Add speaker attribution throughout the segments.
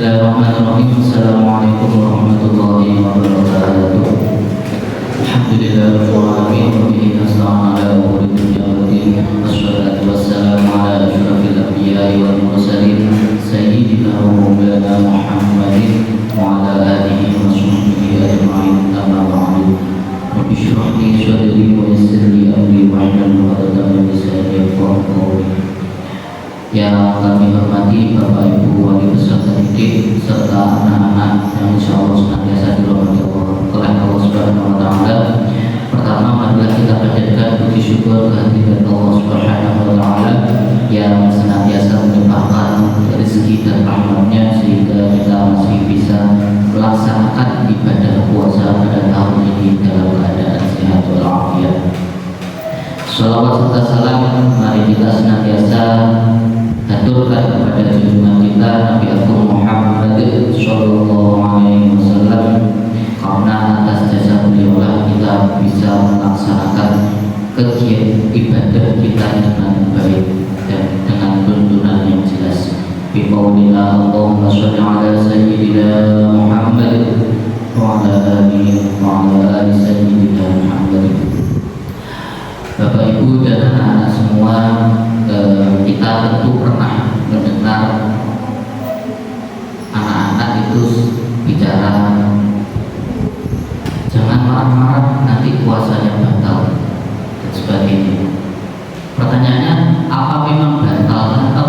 Speaker 1: Bismillahirrahmanirrahim. Assalamualaikum warahmatullahi wabarakatuh. Alhamdulillahirabbil alamin wa bihi nasta'inu ala umuri dunya waddin. Wassalatu wassalamu ala asyrafil anbiya'i wal mursalin sayyidina wa maulana Muhammadin wa ala alihi wa sahbihi ajma'in. Amma ba'du. Rabbi shrah li sadri wa yassir li amri wahlul 'uqdatam min lisani yafqahu qawli. Yang kami hormati Bapak Ibu wali peserta didik serta anak-anak yang insya Allah senantiasa dirahmati oleh Allah Subhanahu Wa Taala. Pertama, marilah kita panjatkan puji syukur kehadirat Allah Subhanahu Wa Taala yang senantiasa melimpahkan rezeki dan rahmatnya sehingga kita masih bisa melaksanakan ibadah puasa pada tahun ini dalam keadaan sehat walafiat. Shalawat serta salam mari kita senantiasa haturkan kepada junjungan kita Nabi Agung Muhammad Sallallahu Alaihi Wasallam, karena atas jasa beliaulah kita bisa melaksanakan kegiatan ibadah kita dengan baik dan dengan tuntunan yang jelas. Biqaulillah Allahumma sholli ala sayyidina Muhammad wa ala ali sayyidina Muhammad. Bapak Ibu dan anak-anak semua, kita tentu pernah mendengar anak-anak itu bicara, jangan marah-marah nanti puasanya batal dan sebagainya. Pertanyaannya, apa memang batal atau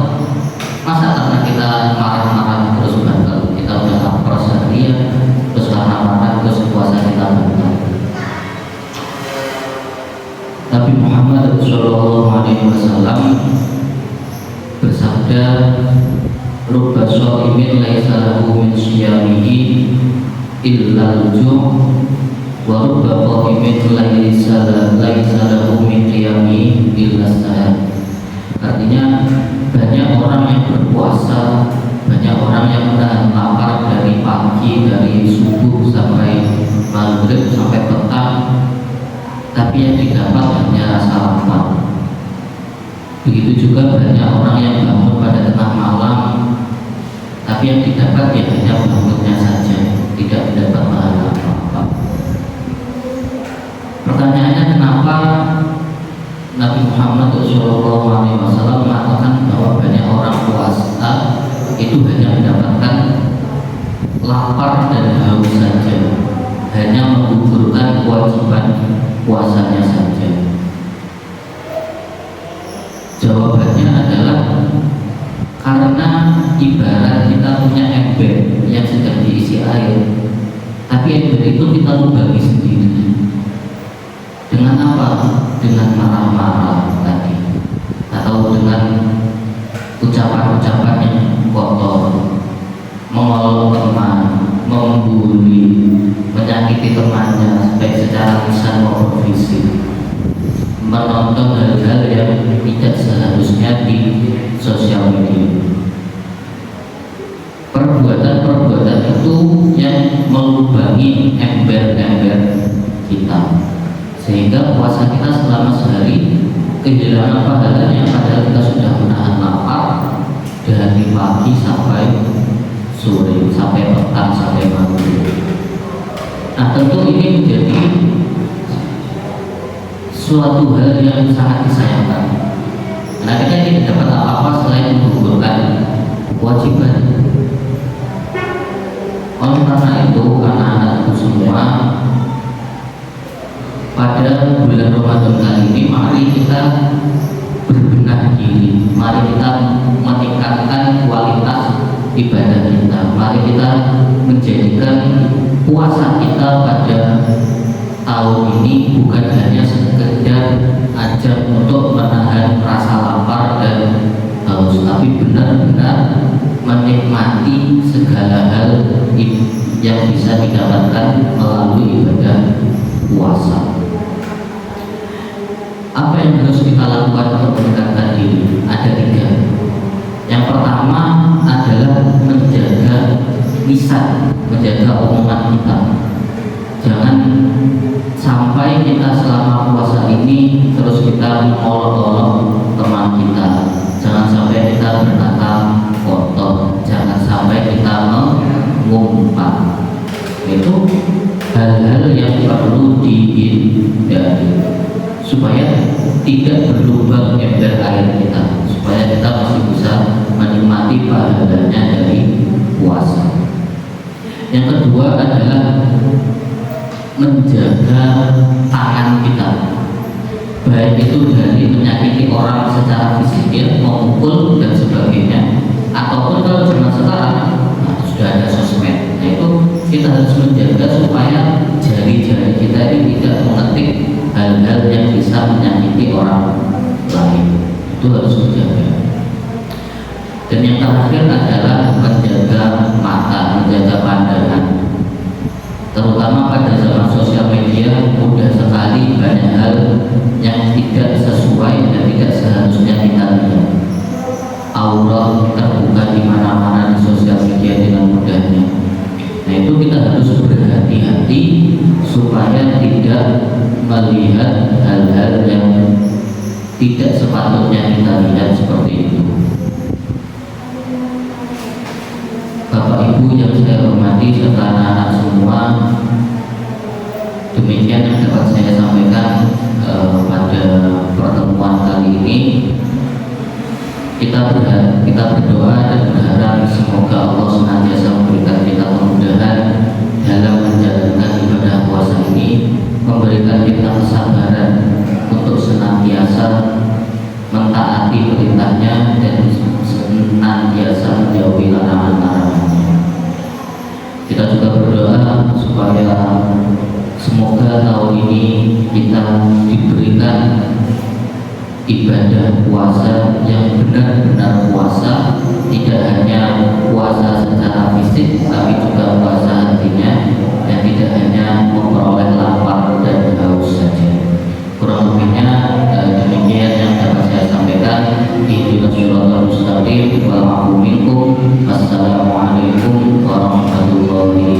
Speaker 1: masa karena kita marah-marah terus batal? Kita udah lapar seharian terus karena marah terus puasa kita batal. Nabi Muhammad Sallallahu Alaihi Wasallam bersabda, "Rubba shaimin laisa lahu min shiyamihi illa al-ju' wa rubba qaimin laisa lahu min qiyamihi illa as-sahar." Artinya, banyak orang yang berpuasa, banyak orang yang menahan lapar dari pagi, dari subuh sampai maghrib sampai petang, tapi yang didapat hanya rasa lapar. Begitu juga banyak orang yang bangun pada tengah malam, tapi yang didapat ya hanya bangunnya saja, tidak mendapat pahala apa-apa. Pertanyaannya, kenapa Nabi Muhammad SAW mengatakan bahwa banyak orang puasa itu hanya mendapatkan lapar dan haus saja, hanya menggugurkan kewajiban puasanya saja? Jawabannya adalah karena ibarat kita punya ember yang sedang diisi air, tapi ember itu kita lubangi sendiri. Dengan apa? Dengan marah-marah tadi, atau dengan ucapan-ucapan yang kotor, mengolok teman, membuli, menyakiti temannya baik secara lisan maupun fisik, menonton hal-hal yang tidak seharusnya di sosial media. Perbuatan-perbuatan itu yang melubangi ember-ember kita, sehingga puasa kita selama sehari kehilangan pahalanya, padahal kita sudah menahan lapar dari pagi sampai sore, sampai petang, sampai maghrib. Nah, tentu ini menjadi suatu hal yang sangat disayangkan, karena kita tidak dapat apa-apa selain menggugurkan kewajiban. Oleh karena itu, anak-anakku semua, pada bulan Ramadan kali ini mari kita berbenah diri, mari kita meningkatkan kualitas ibadah kita, mari kita menjadikan puasa kita pada tahun ini bukan hanya sekedar ajang untuk menahan rasa lapar dan haus, tapi benar-benar menikmati segala hal yang bisa didapatkan melalui ibadah puasa. Apa yang harus kita lakukan untuk meningkatkan diri? Ada 3. Yang pertama adalah menjaga lisan, menjaga omongan kita. Jangan sampai kita selama puasa ini terus kita mengolok-olok teman kita. Jangan sampai kita berkata kotor. Jangan sampai kita dihindari supaya tidak berlubang ember air kita, supaya kita masih bisa menikmati pahalanya dari puasa. Yang kedua adalah menjaga tangan kita, baik itu dari menyakiti orang secara fisik, memukul dan sebagainya, ataupun kalau zaman sekarang sudah ada sosmed. Nah itu kita harus menjaga supaya jari-jari kita ini tidak mengetik hal-hal yang bisa menyakiti orang lain. Itu harus dijaga. Dan yang terakhir adalah menjaga mata, menjaga pandangan. Terutama pada zaman sosial media, mudah sekali banyak hal yang tidak sesuai dan tidak seharusnya kita lihat. Aurat terbuka di mana-mana di sosial media dengan mudahnya. Nah itu kita harus berhati-hati supaya tidak melihat hal-hal yang tidak sepatutnya kita lihat seperti itu. Bapak Ibu yang saya hormati serta anak-anak semua, demikian yang dapat saya sampaikan pada pertemuan kali ini. Kita berdoa dan berharap semoga Allah senantiasa memberikan kita kemudahan dalam menjalankan ibadah puasa ini, memberikan kita kesabaran untuk senantiasa mentaati perintahnya dan senantiasa menjauhi larangan-larangannya. Kita juga berdoa supaya semoga tahun ini kita diberikan ibadah puasa yang benar-benar puasa, tidak hanya puasa secara fisik tapi juga puasa hatinya, dan tidak hanya memperoleh lapar dan haus saja. Kurang lebihnya demikian yang dapat saya sampaikan. Ihdinas siratal mustaqim wal ma'fu minkum. Wassalamualaikum warahmatullahi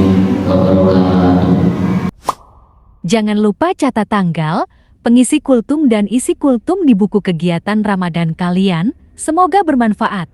Speaker 1: wabarakatuh.
Speaker 2: Jangan lupa catat tanggal, pengisi kultum dan isi kultum di buku kegiatan Ramadan kalian. Semoga bermanfaat.